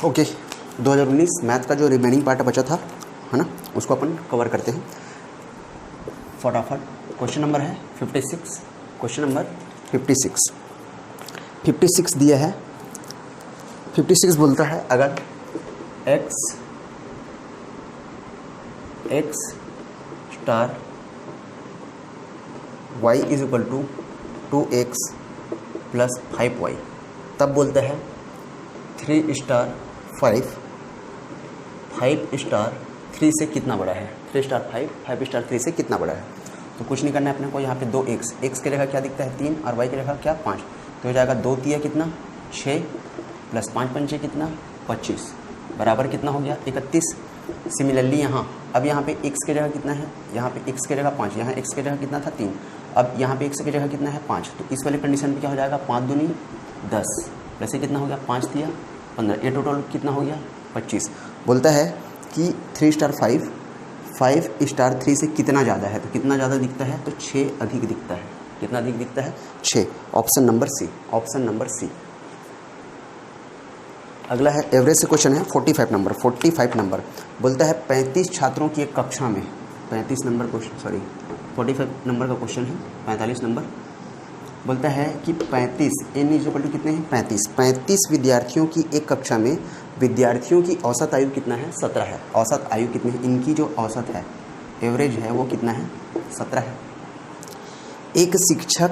Okay 2019 math का जो remaining part बचा था है ना, उसको अपन कवर करते हैं फटाफट। क्वेश्चन नंबर है 56। क्वेश्चन नंबर 56 दिया है। 56 बोलता है अगर x star y is equal to 2x plus 5y, तब बोलता है 3 स्टार 5 स्टार 3 से कितना बड़ा है। 3 स्टार 5 स्टार 3 से कितना बड़ा है। तो कुछ नहीं करना है अपने को, यहाँ पे 2x, x की जगह क्या दिखता है 3 और y की जगह क्या 5, तो हो जाएगा 2 तिया कितना 6 प्लस 5 पंचे कितना 25 बराबर कितना हो गया 31। सिमिलरली यहाँ अब यहाँ पे x की जगह कितना है, यहाँ पे x की जगह 5, यहाँ x की जगह कितना था 3, अब यहाँ पे x की जगह कितना है 5, तो इस वाले कंडीशन पे क्या हो जाएगा 5 दूनी 10 वैसे कितना हो गया 5 तिया 15, ये टोटल कितना हो गया 25। बोलता है कि 3 स्टार 5 स्टार 3 से कितना ज़्यादा है, तो कितना ज़्यादा दिखता है तो 6 अधिक दिखता है। कितना अधिक दिखता है 6। Option number C, option number C. अगला है एवरेज से क्वेश्चन है 45 नंबर बोलता है 35 छात्रों की एक कक्षा में 45 नंबर क्वेश्चन 45 नंबर का क्वेश्चन है 45 नंबर बोलता है कि 35 n इक्वल टू कितने हैं 35 विद्यार्थियों की एक कक्षा में विद्यार्थियों की औसत आयु कितना है 17 है। औसत आयु कितनी है, इनकी जो औसत है एवरेज है वो कितना है 17 है। एक शिक्षक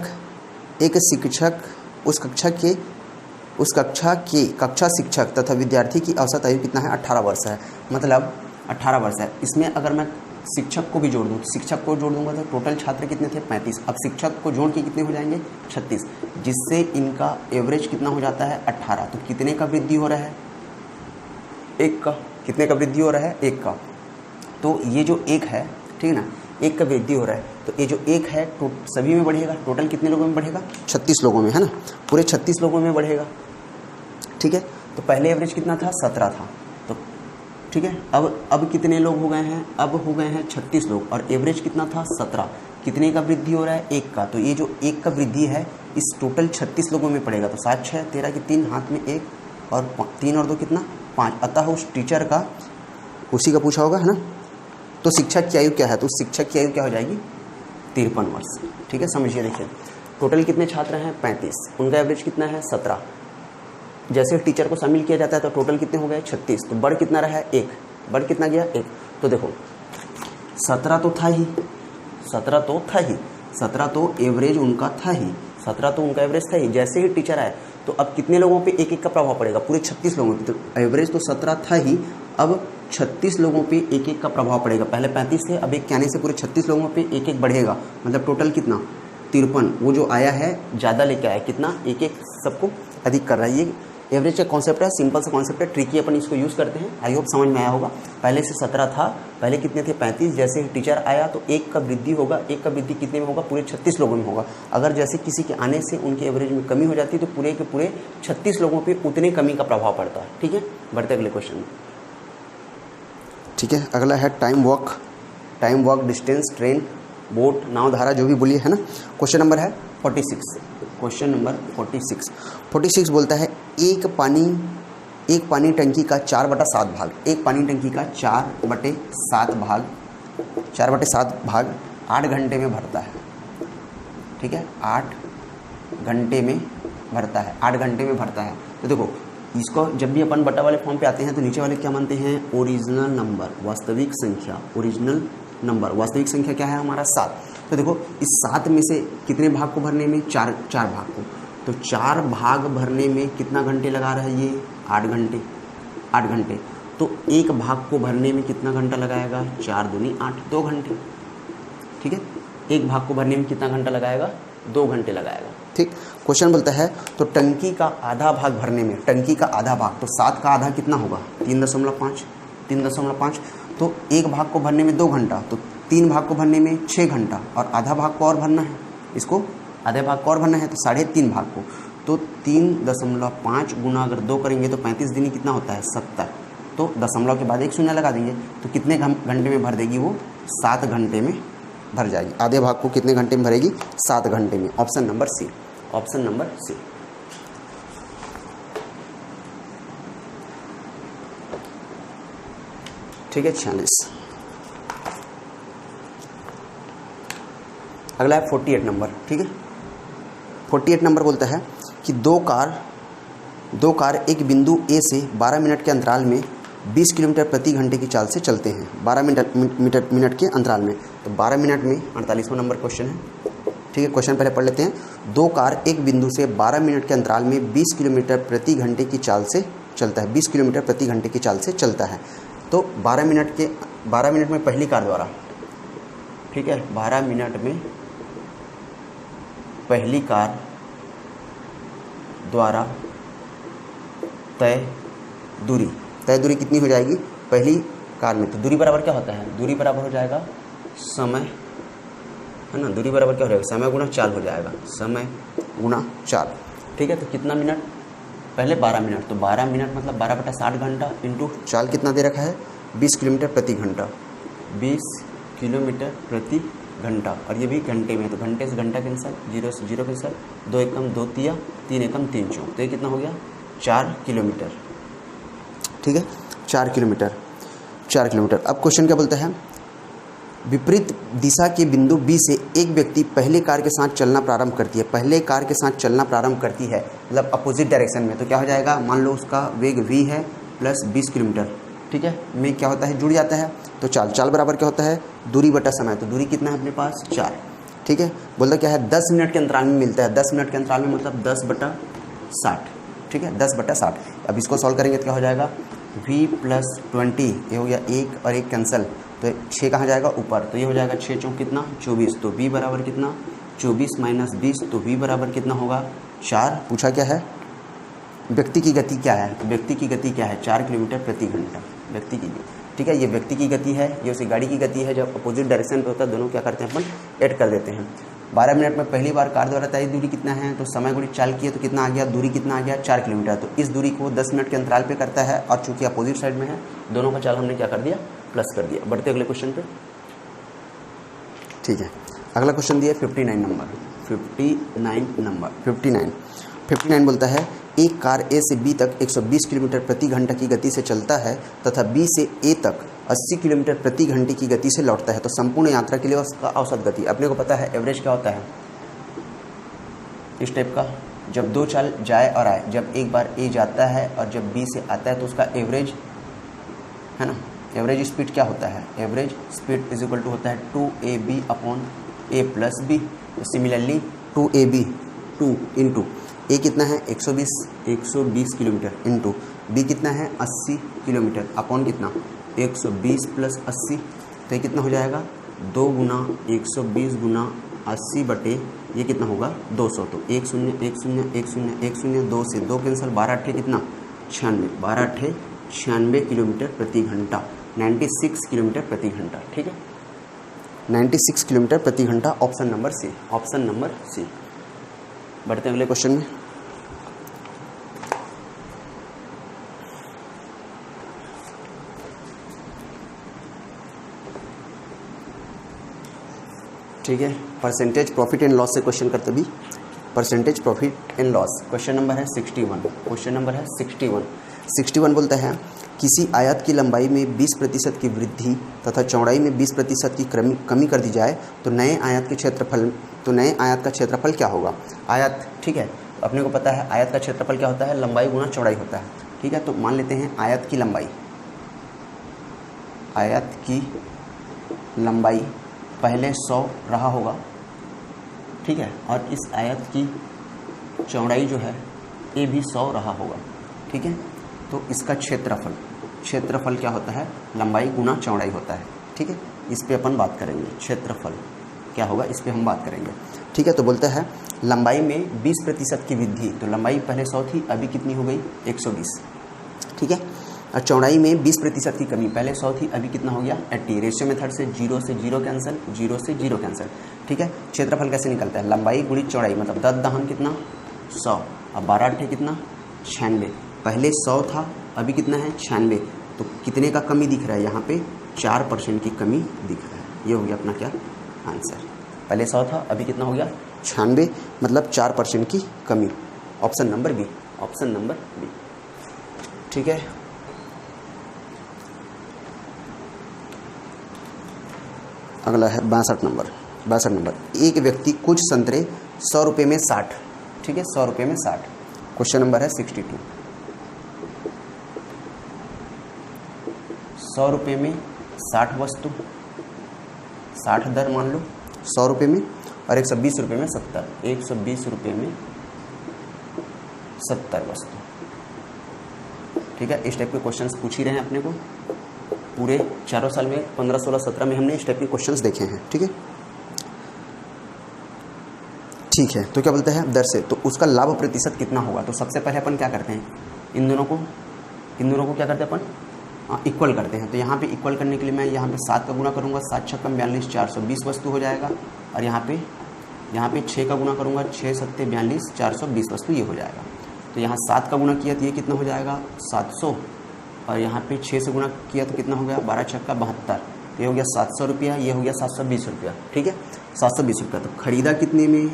उस कक्षा शिक्षक तथा विद्यार्थी की औसत आयु कितना है 18 वर्ष है, मतलब 18 वर्ष है। इसमें अगर मैं शिक्षक को भी जोड़ दूँ, शिक्षक को जोड़ दूंगा तो टोटल छात्र कितने थे 35, अब शिक्षक को जोड़ के कितने हो जाएंगे 36, जिससे इनका एवरेज कितना हो जाता है 18। तो कितने का वृद्धि हो रहा है 1 का, कितने का वृद्धि हो रहा है 1 का। तो ये जो 1 है ठीक है ना, 1 का वृद्धि हो रहा है, तो ये जो 1 है तो सभी में बढ़ेगा। टोटल कितने लोगों में बढ़ेगा 36 लोगों में है ना, पूरे 36 लोगों में बढ़ेगा। ठीक है, तो पहले एवरेज कितना था 17 था, तो ठीक है अब कितने लोग हो गए हैं, अब हो गए हैं 36 लोग और एवरेज कितना था 17। कितने का वृद्धि हो रहा है 1 का, तो ये जो 1 का वृद्धि है इस टोटल 36 लोगों में पड़ेगा। तो 7 6 13 की 3 हाथ में 1 और 3 और 2 कितना 5, अतः उस टीचर का उसी का पूछा होगा है ना। तो शिक्षक की आयु क्या है, तो शिक्षक की आयु क्या हो जाएगी 53 वर्ष। ठीक है, समझिए देखिए टोटल कितने छात्र हैं 35, उनका एवरेज कितना है 17, जैसे टीचर को शामिल किया जाता है तो टोटल कितने हो गए 36, तो बढ़ कितना रहा है 1, बढ़ कितना गया 1। तो देखो 17 तो था ही, 17 तो एवरेज उनका था ही, 17 तो उनका एवरेज था ही। जैसे ही टीचर आए तो अब कितने लोगों पे 1 का प्रभाव पड़ेगा, पूरे 36 लोगों पे। तो एवरेज तो 17 था ही, अब 36 लोगों पे 1 का प्रभाव पड़ेगा। पहले 35 थे, अब 1 के आने से पूरे 36 लोगों पे 1 बढ़ेगा, मतलब टोटल कितना 53। वो जो आया है ज़्यादा लेके आया, कितना 1 सबको अधिक कर रहा है। ये एवरेज का कॉन्सेप्ट है, सिंपल सा कॉन्सेप्ट है, ट्रिकी अपन इसको यूज़ करते हैं। आई होप समझ में आया होगा। पहले से 17 था, पहले कितने थे 35, जैसे टीचर आया तो 1 का वृद्धि होगा, 1 का वृद्धि कितने में होगा पूरे 36 लोगों में होगा। अगर जैसे किसी के आने से उनके एवरेज में कमी हो जाती है तो पूरे के पूरे 36 लोगों पर उतने कमी का प्रभाव पड़ता है। ठीक है, बढ़ते अगले क्वेश्चन में। ठीक है, अगला है time walk, distance, train, boat, नाव, धारा, जो भी बोलिए है ना। क्वेश्चन नंबर है 46। क्वेश्चन नंबर 46 बोलता है एक पानी टंकी का 4/7 भाग, एक पानी टंकी का 4/7 भाग 8 घंटे में भरता है। ठीक है, 8 घंटे में भरता है, 8 घंटे में भरता है। तो देखो इसको जब भी अपन बटा वाले फॉर्म पे आते हैं तो नीचे वाले क्या मानते हैं ओरिजिनल नंबर, वास्तविक संख्या। ओरिजिनल नंबर वास्तविक संख्या क्या है हमारा 7। तो देखो इस 7 में से कितने भाग को भरने में 4 भाग को, तो 4 भाग भरने में कितना घंटे लगा रहा है ये 8 घंटे। तो एक भाग को भरने में कितना घंटा लगाएगा 4 दूनी 8, 2 घंटे। ठीक है, एक भाग को भरने में कितना घंटा लगाएगा 2 घंटे लगाएगा। ठीक, क्वेश्चन बोलता है तो टंकी का आधा भाग भरने में, टंकी का आधा भाग, तो 7 का आधा कितना होगा 3.5। तो एक भाग को भरने में 2 घंटा, तो 3 भाग को भरने में 6 घंटा और आधा भाग को और भरना है, इसको आधे भाग को और भरना है तो 3.5 भाग को। तो 3.5 गुना अगर 2 करेंगे तो 35 दिन कितना होता है 70। तो दशमलव के बाद 1 शून्य लगा देंगे तो कितने घंटे में भर देगी वो 7 घंटे में भर जाएगी। आधे भाग को कितने घंटे में भरेगी 7 घंटे में। Option number C, option number C. ठीक है 46। अगला है 48 नंबर। ठीक है 48 नंबर बोलता है कि दो कार एक बिंदु ए से 12 मिनट के अंतराल में 20 किलोमीटर प्रति घंटे की चाल से चलते हैं। 12 मिनट के अंतराल में, तो 12 मिनट में 48वां नंबर क्वेश्चन है। ठीक है क्वेश्चन पहले पढ़ लेते हैं। दो कार एक बिंदु से 12 मिनट के अंतराल में 20 किलोमीटर प्रति घंटे की चाल से चलता है। 20 किलोमीटर प्रति घंटे की चाल से चलता है। तो 12 मिनट में पहली कार द्वारा, ठीक है 12 मिनट में पहली कार द्वारा तय दूरी कितनी हो जाएगी पहली कार में? तो दूरी बराबर क्या होता है? दूरी बराबर हो जाएगा समय, है ना। दूरी बराबर क्या हो जाएगा? समय गुणा चाल हो जाएगा, समय गुणा चाल। ठीक है तो कितना मिनट? पहले 12 मिनट, तो 12 मिनट मतलब 12/60 घंटा इंटू चाल कितना दे रखा है? 20 किलोमीटर प्रति घंटा। 20 किलोमीटर प्रति घंटा, और ये भी घंटे में, तो घंटे से घंटा कैंसल, 0 से 0 कैंसल, 2 एकम 2 तिया, 3 एकम 3 चौक, तो ये कितना हो गया? 4 किलोमीटर। ठीक है 4 किलोमीटर। अब क्वेश्चन क्या बोलता है? विपरीत दिशा के बिंदु बी से एक व्यक्ति पहले कार के साथ चलना प्रारंभ करती है। मतलब अपोजिट डायरेक्शन में, तो क्या हो जाएगा? मान लो उसका वेग v है प्लस 20 किलोमीटर, ठीक है में क्या होता है? जुड़ जाता है। तो चाल बराबर क्या होता है? दूरी बटा समय। तो दूरी कितना है अपने पास? 4। ठीक है बोलता क्या है? 10 मिनट के अंतराल में मिलता है। 10 मिनट के अंतराल में मतलब 10/60। ठीक है 10/60। अब इसको सॉल्व करेंगे तो क्या हो जाएगा? v + 20, ये हो गया 1 और 1 कैंसिल, तो 6 कहाँ जाएगा? ऊपर, तो ये हो जाएगा 6 चौक कितना? 24। तो v बराबर कितना? 24 - 20, तो v बराबर कितना होगा? 4। पूछा क्या है? व्यक्ति की गति क्या है? तो व्यक्ति की गति क्या है? 4 किलोमीटर प्रति घंटा व्यक्ति की। ठीक है ये व्यक्ति की गति है, ये उसी गाड़ी की गति है। जब अपोजिट डायरेक्शन पे होता है दोनों क्या करते हैं? अपन ऐड कर देते हैं। 12 मिनट में पहली बार कार द्वारा तय दूरी कितना है? तो समय गुणित चाल किए तो कितना आ गया? दूरी कितना आ गया? 4 किलोमीटर। तो इस दूरी को 10 मिनट के अंतराल पे करता है, और चूंकि अपोजिट साइड में है दोनों का चाल हमने क्या कर दिया? प्लस कर दिया। बढ़ते अगले क्वेश्चन पे। ठीक है अगला क्वेश्चन दिया 59 नंबर। 59 बोलता है एक कार ए से बी तक 120 किलोमीटर प्रति घंटा की गति से चलता है तथा बी से ए तक 80 किलोमीटर प्रति घंटे की गति से लौटता है। तो संपूर्ण यात्रा के लिए उसका औसत गति, अपने को पता है एवरेज क्या होता है इस टाइप का, जब दो चाल जाए और आए, जब एक बार ए जाता है और जब बी से आता है तो उसका एवरेज, है ना, एवरेज स्पीड क्या होता है? Average speed is equal to होता है 2ab upon a plus B. Similarly 2ab 2 into A कितना है? 120 किलोमीटर इंटू बी कितना है? 80 किलोमीटर अपॉन कितना? 120 प्लस 80, तो ये कितना हो जाएगा? 2 गुना 120 गुना 80 बटे ये कितना होगा? 200। तो 1 0 1 0 1 0 1 0, 2 से 2 कैंसिल, 12 अट्ठे कितना? 96, 12 अट्ठे 96 किलोमीटर प्रति घंटा, 96 किलोमीटर प्रति घंटा। ठीक है 96 किलोमीटर प्रति घंटा, ऑप्शन नंबर सी। बढ़ते हैं अगले क्वेश्चन में। ठीक है परसेंटेज प्रॉफिट एंड लॉस से क्वेश्चन करते भी। Percentage profit and loss question number है 61। 61 बोलता है किसी आयत की लंबाई में 20% की वृद्धि तथा चौड़ाई में 20% की कमी कर दी जाए तो नए आयत का क्षेत्रफल क्या होगा? आयत, ठीक है अपने को पता है आयत का क्षेत्रफल क्या होता है? लंबाई गुना चौड़ाई होता है। ठीक है तो मान लेते हैं आयत की लंबाई पहले 100 रहा होगा, ठीक है, और इस आयत की चौड़ाई जो है ये भी 100 रहा होगा। ठीक है तो इसका क्षेत्रफल क्या होता है? लंबाई गुना चौड़ाई होता है। ठीक है इस पे अपन बात करेंगे, क्षेत्रफल क्या होगा इस पे हम बात करेंगे। ठीक है तो बोलता है लंबाई में 20% की वृद्धि, तो लंबाई पहले 100 थी, अभी कितनी हो गई? 120। ठीक है और चौड़ाई में 20% की कमी, पहले 100 थी, अभी कितना हो गया? 80। रेशियो मेथड से 0 से 0 कैंसिल, 0 से 0 कैंसिल। ठीक है क्षेत्रफल कैसे निकलता है? लंबाई गुणित चौड़ाई, मतलब 10 दहन कितना? 100, अब 12 अट्ठे कितना? 96। पहले 100 था, अभी कितना है? 96। तो कितने का कमी दिख रहा है यहाँ पे? 4% की कमी दिख रहा है। ये हो गया अपना क्या आंसर। पहले 100 था, अभी कितना हो गया? 96, मतलब 4% की कमी। Option number B. ठीक है अगला है 62 नंबर। 62 नंबर, एक व्यक्ति कुछ संतरे 100 रुपये में 60, ठीक है, 100 रुपये में 60। क्वेश्चन नंबर है 62। 100 रुपये में 60 वस्तु, 60 दर मान लो 100 रुपये में, और 120 रुपये में 70, 120 रुपये में 70 वस्तु, ठीक है। इस टाइप के क्वेश्चंस पूछ ही रहे हैं अपने को पूरे चारों साल में, 15, 16, 17 में हमने इस टाइप के क्वेश्चंस देखे हैं, ठीक है। ठीक है, तो क्या बोलते हैं दर से, तो उसका लाभ प्रतिशत कितना होगा। तो सबसे पहले अपन क्या करते हैं, इन दोनों को क्या करते हैं अपन, इक्वल करते हैं। तो यहाँ पे इक्वल करने के लिए मैं यहाँ पे 7 का गुना करूँगा, 7 छक्कम 42, 420 वस्तु हो जाएगा। और यहाँ पे 6 का गुना करूँगा, 6 सत्ते 42, 420 वस्तु ये हो जाएगा। तो यहाँ 7 का गुना किया तो ये कितना हो जाएगा 700, और यहाँ पे 6 से गुना किया तो कितना हो गया 12 छक्का 72, ये हो गया 700 रुपया, ये हो गया 720 रुपया, ठीक है, 720 रुपया। तो खरीदा कितने में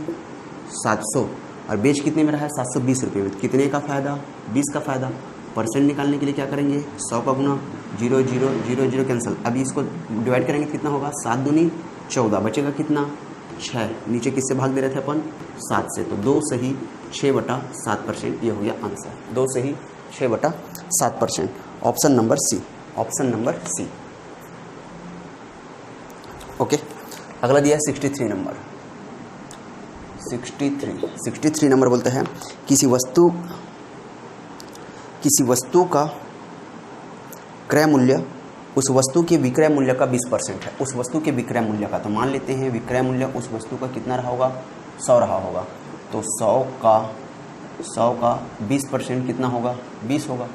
700 और बेच कितने में रहा है 720 रुपये में। कितने का फ़ायदा 20 का फ़ायदा। परसेंट निकालने के लिए क्या करेंगे 100 का गुना, 0 0 0 0 कैंसिल। अभी इसको डिवाइड करेंगे तो कितना होगा 7 दूनी 14, बचेगा कितना 6। नीचे किससे भाग दे रहे थे अपन 7 से, तो 2 सही 6/7%, ये हो गया आंसर। 2 सही 6/7%। Option number C, option number C. Okay, अगला दिया है 63 नंबर। 63 नंबर बोलते हैं किसी वस्तु का क्रय मूल्य उस वस्तु के विक्रय मूल्य का 20% है। उस वस्तु के विक्रय मूल्य का, तो मान लेते हैं विक्रय मूल्य उस वस्तु का कितना रहा होगा 100 रहा होगा। तो 100 का 20% कितना होगा 20 होगा।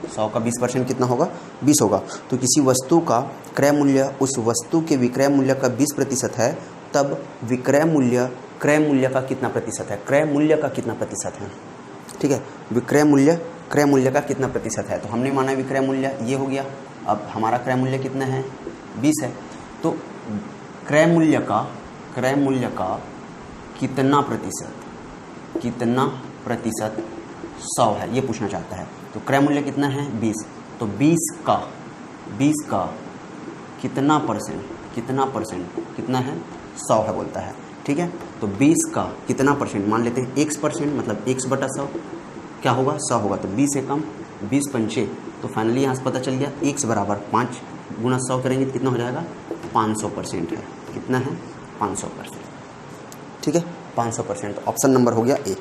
100 का 20% कितना होगा 20 होगा। तो किसी वस्तु का क्रय मूल्य उस वस्तु के विक्रय मूल्य का 20% है, तब विक्रय मूल्य क्रय मूल्य का कितना प्रतिशत है, क्रय मूल्य का कितना प्रतिशत है, ठीक है। विक्रय मूल्य क्रय मूल्य का कितना प्रतिशत है, तो हमने माना विक्रय मूल्य ये हो गया। अब हमारा क्रय मूल्य कितना है 20 है, तो क्रय मूल्य का कितना प्रतिशत 100 है, ये पूछना चाहता है। तो क्रय मूल्य कितना है 20, तो 20 का कितना परसेंट कितना है 100 है बोलता है, ठीक है। तो 20 का कितना परसेंट मान लेते हैं 1%, मतलब 1/100 क्या होगा 100 होगा। तो 20 से कम 20 पंचे, तो फाइनली यहाँ से पता चल गया x बराबर 5 गुना 100 करेंगे तो कितना हो जाएगा 500% है। कितना है 500%, ठीक है 500%। तो ऑप्शन नंबर हो गया ए,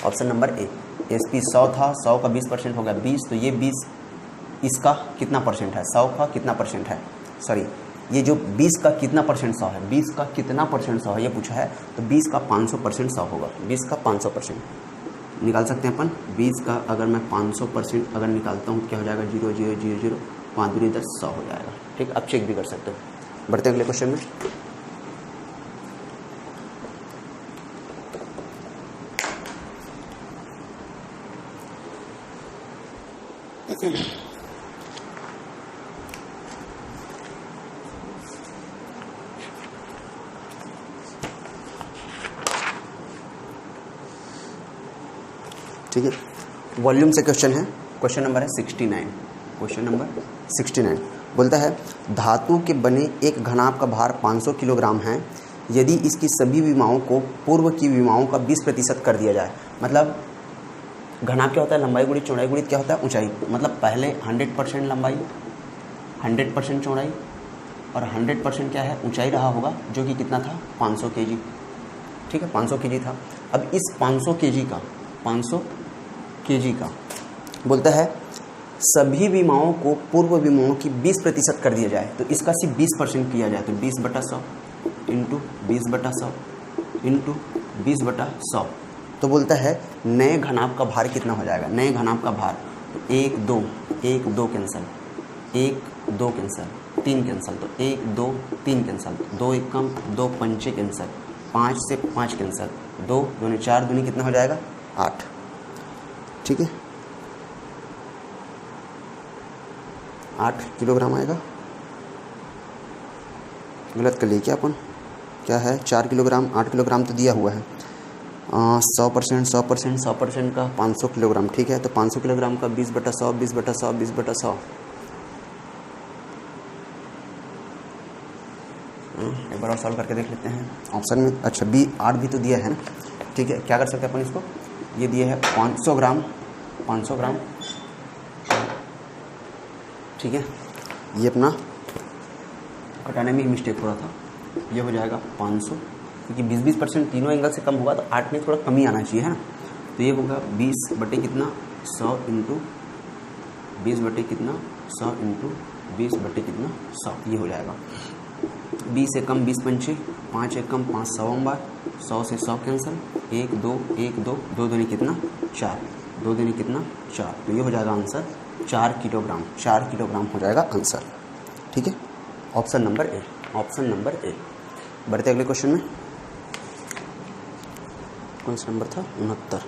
ऑप्शन नंबर ए। SP 100 था, 100 का 20% हो गया 20, तो ये 20 इसका कितना परसेंट है 100 का कितना परसेंट है, सॉरी ये जो 20 का कितना परसेंट 100 है, 20 का कितना परसेंट 100 है ये पूछा है। तो 20 का 500% 100 होगा, 20 का 500% निकाल सकते हैं अपन। 20 का अगर मैं 500% अगर निकालता हूँ क्या हो जाएगा 0 0 0 0 5 दूनी 10 100 हो जाएगा, ठीक। अब चेक भी कर सकते हो। बढ़ते हैं अगले क्वेश्चन में। ठीक है, वॉल्यूम से क्वेश्चन है। क्वेश्चन नंबर है 69। क्वेश्चन नंबर 69 बोलता है धातु के बने एक घनाभ का भार 500 किलोग्राम है। यदि इसकी सभी विमाओं को पूर्व की विमाओं का 20% कर दिया जाए। मतलब घनाभ क्या होता है लंबाई गुणित चौड़ाई गुणित क्या होता है ऊंचाई। मतलब पहले 100% लंबाई 100% चौड़ाई और 100% क्या है ऊंचाई रहा होगा, जो कि कितना था 500 kg, ठीक है 500 kg था। अब इस 500 kg का बोलता है सभी विमाओं को पूर्व विमाओं की 20% कर दिया जाए। तो इसका सिर्फ 20% किया जाए तो 20/100 इंटू 20/100 इंटू 20/100। तो बोलता है नए घनाभ का भार कितना हो जाएगा। नए घनाभ का भार तो 1 2 कैंसल, 1 2 कैंसल, 3 कैंसल, तो 1 2 3 कैंसल, 2 1 कम, 2 पंचे कैंसल, 5 से 5 कैंसल, 2 दूनी 4 दूनी कितना हो जाएगा 8, ठीक है 8 किलोग्राम आएगा। गलत कर लिए क्या अपन, क्या है 4 किलोग्राम 8 किलोग्राम तो दिया हुआ है। 100% का 500 किलोग्राम, ठीक है। तो 500 किलोग्राम का 20/100 20/100 20/100 एक बार और सॉल्व करके देख लेते हैं ऑप्शन में। अच्छा बी 8 भी तो दिया है ना, ठीक है। क्या कर सकते हैं अपन इसको, ये दिया है 500 ग्राम, 500 ग्राम, ठीक है। ये अपना घटाने में मिस्टेक हो रहा था, ये हो जाएगा 500, क्योंकि 20% तीनों एंगल से कम होगा तो 8 में थोड़ा कम ही आना चाहिए, है ना। तो ये होगा 20 बटे कितना 100 इंटू 20 बटे कितना 100 इंटू 20 बटे कितना 100, ये हो जाएगा 20 से कम 20 पंचे 5 एक कम 5 100 बार, 100 से 100 कैंसिल, 1 2 1 2 2 दूनी कितना 4, 2 दूनी कितना 4, तो ये हो जाएगा आंसर 4 किलोग्राम, 4 किलोग्राम हो जाएगा आंसर, ठीक है। Option number A, option number A. बढ़ते अगले क्वेश्चन में, कौन सा नंबर था 69।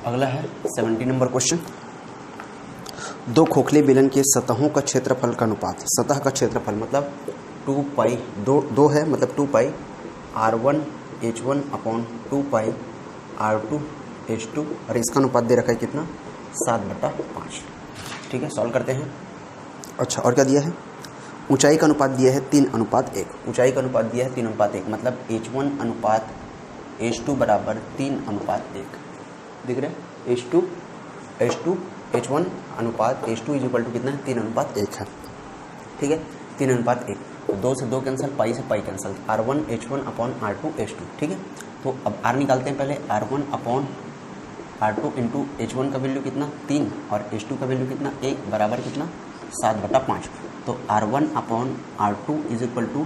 अगला है 70 नंबर क्वेश्चन। दो खोखले बेलन के सतहों का क्षेत्रफल का अनुपात, सतह का क्षेत्रफल मतलब 2 पाई, दो है मतलब 2 पाई R1 H1 अपॉन 2 पाई R2 H2, और इसका अनुपात दे रखा है कितना 7/5, ठीक है। सॉल्व करते हैं। अच्छा और क्या दिया है, ऊंचाई का अनुपात दिया है 3:1, ऊंचाई का अनुपात दिया है 3:1, मतलब H1 अनुपात H2 बराबर 3:1, दिख रहा है H2 H1 अनुपात H2 इज इक्वल टू कितना है 3:1 है, ठीक है। 3:1, तो 2 से 2 कैंसिल, पाई से pi cancel, R1 H1 upon R2 H2, ठीक है। तो अब R निकालते हैं पहले, R1 upon R2 into H1 का वैल्यू कितना 3 और H2 का वैल्यू कितना 1 बराबर कितना 7/5, तो R1 upon R2 is equal to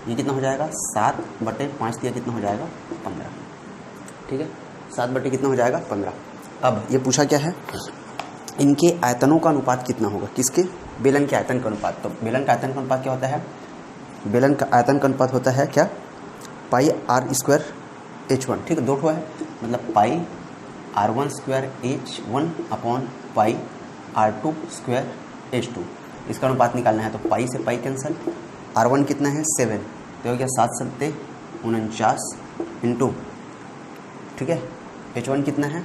ये कितना हो जाएगा 7/5 दिया कितना हो जाएगा 15, ठीक है। 7 बटे कितना हो जाएगा 15। अब ये पूछा क्या है, इनके आयतनों का अनुपात कितना होगा, किसके, बेलन के आयतन का अनुपात। तो बेलन का आयतन का अनुपात क्या होता है, बेलन का आयतन का अनुपात होता है क्या पाई R² H1, ठीक है। 2 ठो है मतलब पाई R1² H1 upon pi R2² H2, इसका अनुपात निकालना है। तो पाई से पाई कैंसिल, R1 कितना है 7, तो हो गया 7 7 49 इंटू, ठीक है। H1 कितना है,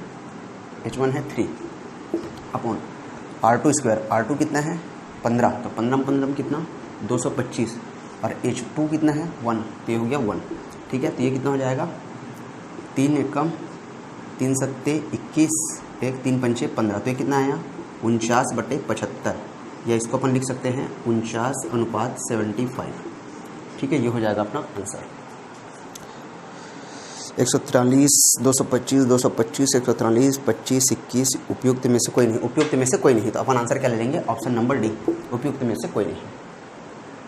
H1 है 3 अपॉन R2² कितना है 15, तो 15 कितना 225, और H2 कितना है 1, तो ये हो गया 1, ठीक है। तो ये कितना हो जाएगा 3 एकम 3 सत्ते 21, 1 3 पंचे 15, तो ये कितना आया 49/75, या इसको अपन लिख सकते हैं 49:75, ठीक है। ये हो जाएगा अपना आंसर। 143 225 225 143 25 21, उपयुक्त में से कोई नहीं, उपयुक्त में से कोई नहीं, तो अपन आंसर क्या ले लेंगे ऑप्शन नंबर डी, उपयुक्त में से कोई नहीं,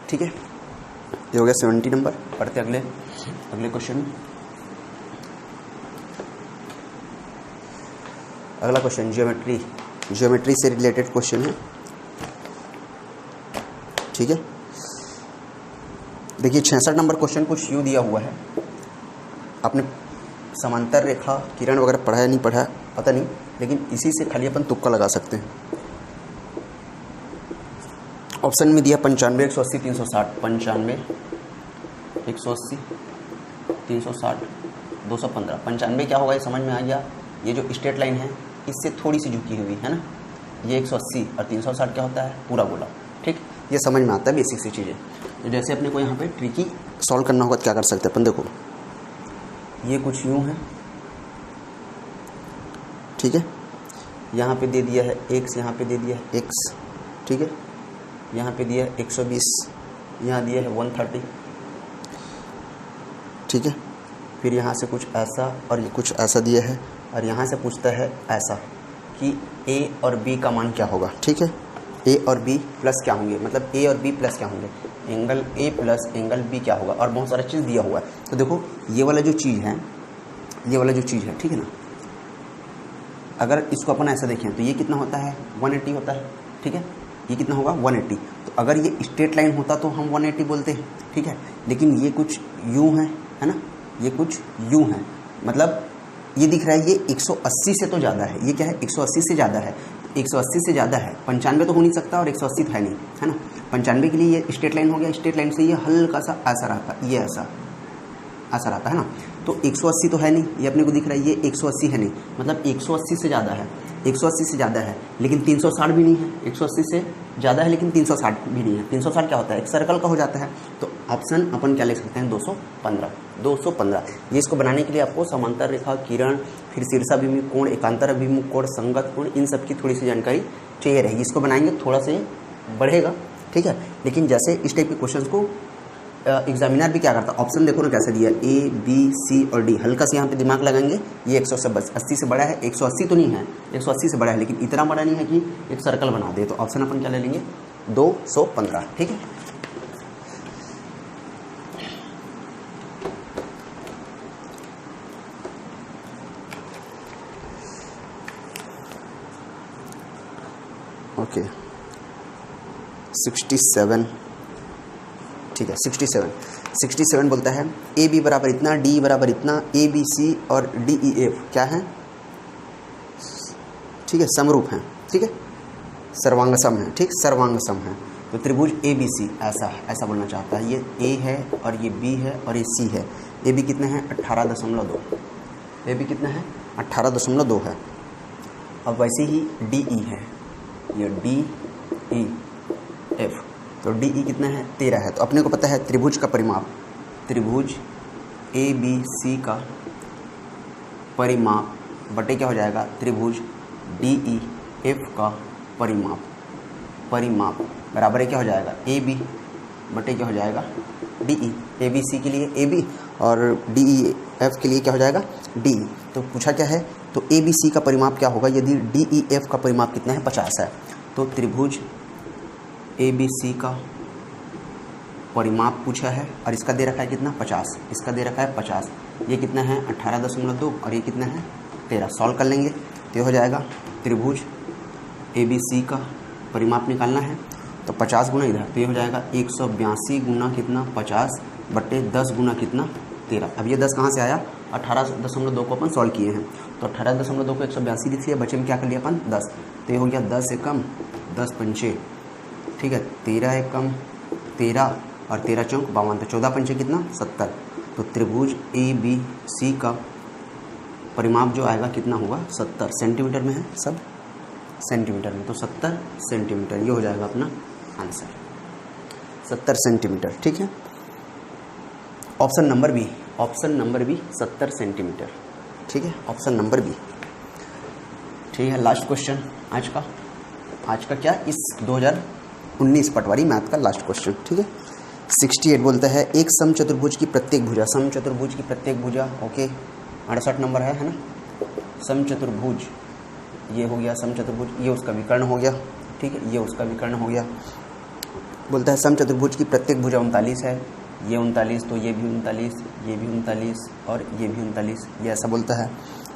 ठीक है। ये हो गया 70 नंबर। पढ़ते अगले क्वेश्चन में। अगला क्वेश्चन ज्योमेट्री से रिलेटेड क्वेश्चन है, ठीक है। देखिए 66 नंबर क्वेश्चन कुछ यूँ दिया हुआ है, आपने समांतर रेखा किरण वगैरह पढ़ा है नहीं पढ़ा है पता नहीं, लेकिन इसी से खाली अपन तुक्का लगा सकते हैं। ऑप्शन में दिया 95 180 360, 95 180 360 215, 95 क्या होगा ये समझ में आ गया, ये जो स्ट्रेट लाइन है इससे थोड़ी सी झुकी हुई है ना, ये 180 और 360 क्या होता है पूरा गोला, ठीक। ये समझ में आता है बेसिक सी चीज़ें। तो जैसे अपने को यहाँ पे ट्रिकी सॉल्व करना होगा तो क्या कर सकते हैं अपन, देखो ये कुछ यूँ है, ठीक है। यहाँ पे दे दिया है x, यहाँ पे दे दिया है x, ठीक है। यहाँ पे दिया है 120, यहाँ दिया है 130, ठीक है। फिर यहाँ से कुछ ऐसा और ये कुछ ऐसा दिया है, और यहाँ से पूछता है ऐसा कि a और b का मान क्या होगा, ठीक है। a और b प्लस क्या होंगे, मतलब a और b प्लस क्या होंगे, angle a plus angle b क्या होगा, और बहुत सारा चीज़ दिया हुआ है। तो देखो ये वाला जो चीज़ है, ये वाला जो चीज़ है, ठीक है ना, अगर इसको अपन ऐसा देखें तो ये कितना होता है 180 होता है, ठीक है। ये कितना होगा 180, तो अगर ये स्ट्रेट लाइन होता तो हम 180 बोलते हैं, ठीक है। लेकिन ये कुछ यूँ है ना, ये कुछ यूँ है, मतलब ये दिख रहा है ये 180 से तो ज़्यादा है, ये क्या है 180 से ज़्यादा है, 180 से ज़्यादा है, 95 तो हो नहीं सकता और 180 तो है नहीं, है ना। 95 के लिए ये स्ट्रेट लाइन हो गया, स्ट्रेट लाइन से ये हल्का सा ऐसा रहता, ये ऐसा रहता है ना, तो 180 तो है नहीं, ये अपने को दिख रहा है ये 180 है नहीं, मतलब 180 से ज़्यादा है। 180 से ज़्यादा है लेकिन 360 भी नहीं है, 180 से ज़्यादा है लेकिन 360 भी नहीं है। 360 क्या होता है, एक सर्कल का हो जाता है। तो ऑप्शन अपन क्या लिख सकते हैं, 215। 215 ये इसको बनाने के लिए आपको समांतर रेखा, किरण, फिर शीर्षाभिमुख कोण, एकांतर अभिमुख कोण, संगत कोण, इन सब की थोड़ी सी जानकारी चाहिए रहेगी। इसको बनाएंगे थोड़ा सा बढ़ेगा, ठीक है। लेकिन जैसे इस टाइप के क्वेश्चन को एग्जामिनर भी क्या करता है, ऑप्शन देखो ना कैसे दिया, ए बी सी और डी, हल्का से यहाँ पे दिमाग लगाएंगे। ये 180 से बड़ा है, 180 तो नहीं है, 180 से बड़ा है लेकिन इतना बड़ा नहीं है कि एक सर्कल बना दे। तो ऑप्शन अपन क्या ले लेंगे, 215, ठीक है। ओके 67, ठीक है। 67 बोलता है ए बी बराबर इतना, डी बराबर इतना, ए बी सी और डी ई एफ क्या है, ठीक है, समरूप हैं, ठीक है, सर्वांग सम है, ठीक, सर्वांग सम है। तो त्रिभुज ए बी सी ऐसा बोलना चाहता है। ये ए है और ये बी है और ये सी है। ए बी कितना है, 18.2, ए बी कितना है, 18.2 है। अब वैसे ही डी ई है, ये डी ई एफ, तो डी ई कितना है, 13 है। तो अपने को पता है त्रिभुज का परिमाप, त्रिभुज ए बी सी का परिमाप बटे क्या हो जाएगा, त्रिभुज डी ई एफ का परिमाप बराबर है क्या हो जाएगा, ए बी बटे क्या हो जाएगा, D E. A B C के लिए ए बी और डी ई एफ के लिए क्या हो जाएगा, डी ई। तो पूछा क्या है, तो ए बी सी का परिमाप क्या होगा यदि डी ई एफ का परिमाप कितना है, 50 है। तो त्रिभुज ए बी सी का परिमाप पूछा है और इसका दे रखा है कितना, 50, इसका दे रखा है 50, ये कितना है 18.2 और ये कितना है 13। सॉल्व कर लेंगे तो ये हो जाएगा, त्रिभुज ए बी सी का परिमाप निकालना है तो 50 गुना इधर, तो ये हो जाएगा 182 गुना कितना, 50 बटे 10 गुना कितना, 13। अब ये 10 कहाँ से आया, 18.2 को अपन सॉल्व किए हैं। तो 18.2 को 182 लिख लिया, बचे में क्या कर लिया अपन, 10। तो ये हो गया 10 एकम 10 पंचे, ठीक है, 13 एकम 13 और 13 चौक 52, तो 14 पंचे कितना, 70। तो त्रिभुज ए बी सी का परिमाप जो आएगा कितना होगा, 70 सेंटीमीटर में है, सब सेंटीमीटर में, तो 70 सेंटीमीटर ये हो जाएगा अपना आंसर, 70 सेंटीमीटर, ठीक है। ऑप्शन नंबर बी, 70 सेंटीमीटर, ठीक है, ऑप्शन नंबर बी, ठीक है। लास्ट क्वेश्चन आज का क्या, इस 2019 पटवारी मैथ का लास्ट क्वेश्चन, ठीक है। 68 बोलता है एक समचतुर्भुज की प्रत्येक भुजा, ओके, 68 नंबर है ना। समचतुर्भुज ये हो गया, समचतुर्भुज ये उसका विकर्ण हो गया, ठीक है, ये उसका विकर्ण हो गया। बोलता है समचतुर्भुज की प्रत्येक भुजा 39 है, ये 39, तो ये भी 39, ये भी 39 और ये भी 39, ये ऐसा बोलता है,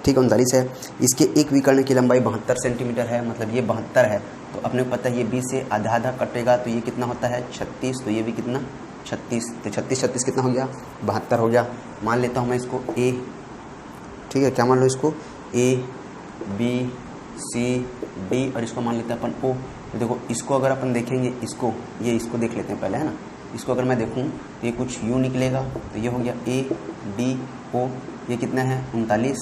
ठीक है, 39 है। इसके एक विकर्ण की लंबाई 72 सेंटीमीटर है, मतलब ये 72 है। तो अपने को पता है ये 20 से आधा कटेगा तो ये कितना होता है, 36, तो ये भी कितना, 36, तो 36 कितना हो गया, 72 हो गया। मान लेता हूँ मैं इसको ए, ठीक है, क्या मान लो इसको, ए बी सी डी और इसको मान लेते हैं अपन ओ। तो देखो इसको अगर अपन देखेंगे, इसको देख लेते हैं पहले, है ना। इसको अगर मैं देखूँ तो ये कुछ यूँ निकलेगा, तो ये हो गया ए डी ओ, ये कितना है 39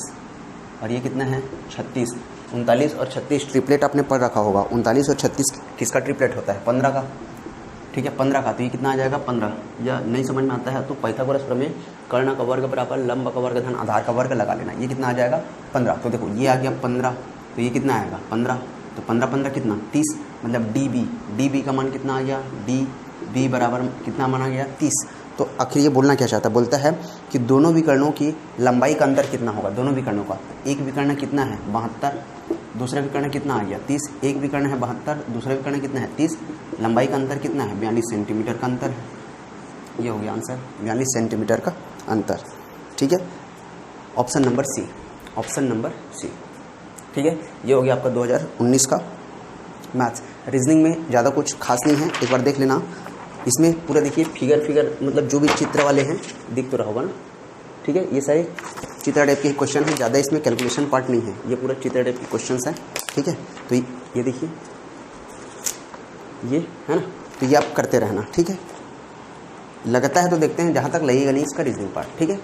और ये कितना है 36। 39 और 36 ट्रिपलेट आपने पढ़ रखा होगा, 39 और 36 किसका ट्रिपलेट होता है, 15 का, ठीक है, 15 का। तो ये कितना आ जाएगा 15, या नहीं समझ में आता है तो पाइथागोरस प्रमेय, कर्ण का वर्ग बराबर लंब का वर्ग धन आधार का वर्ग लगा लेना, ये कितना आ जाएगा 15। तो देखो ये आ गया 15, तो ये कितना आएगा 15, तो 15 कितना 30, मतलब डी बी का मान कितना आ गया, डी बी बराबर कितना माना गया 30। तो आखिर ये बोलना क्या चाहता है, बोलता है कि दोनों विकर्णों की लंबाई का अंतर कितना होगा, दोनों विकर्णों का, एक विकर्ण कितना है 72, दूसरा विकर्ण कितना आ गया 30, एक विकर्ण है 72, दूसरा विकर्ण कितना है 30, लंबाई का अंतर कितना है 42 सेंटीमीटर का अंतर है। ये हो गया आंसर, 42 सेंटीमीटर का अंतर, ठीक है, ऑप्शन नंबर सी, ठीक है। ये हो गया आपका 2019 का मैथ्स। रीजनिंग में ज़्यादा कुछ खास नहीं है, एक बार देख लेना। इसमें पूरा देखिए फिगर मतलब जो भी चित्र वाले हैं दिख तो रहा होगा ना, ठीक है। ये सारे चित्र टाइप के क्वेश्चन हैं, ज़्यादा इसमें कैलकुलेशन पार्ट नहीं है, ये पूरा चित्र टाइप के क्वेश्चन हैं, ठीक है। तो ये देखिए, ये है ना, तो ये आप करते रहना, ठीक है। लगता है तो देखते हैं, जहाँ तक लगेगा नहीं इसका रीजनिंग पार्ट, ठीक है।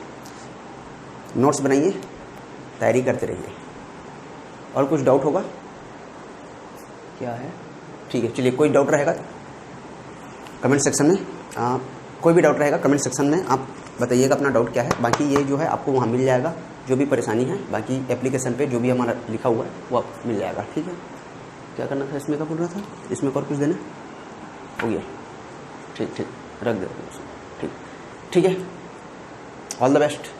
नोट्स बनाइए, तैयारी करते रहिए। और कुछ डाउट होगा क्या है, ठीक है। चलिए, कोई डाउट रहेगा कमेंट सेक्शन में, कोई भी डाउट रहेगा कमेंट सेक्शन में आप बताइएगा अपना डाउट क्या है। बाकी ये जो है आपको वहाँ मिल जाएगा, जो भी परेशानी है, बाकी एप्लीकेशन पे जो भी हमारा लिखा हुआ है वो आप मिल जाएगा, ठीक है। क्या करना था इसमें, क्या बोल रहा था, इसमें और कुछ देना हो गया, ठीक, रख दे, ठीक है। All the best.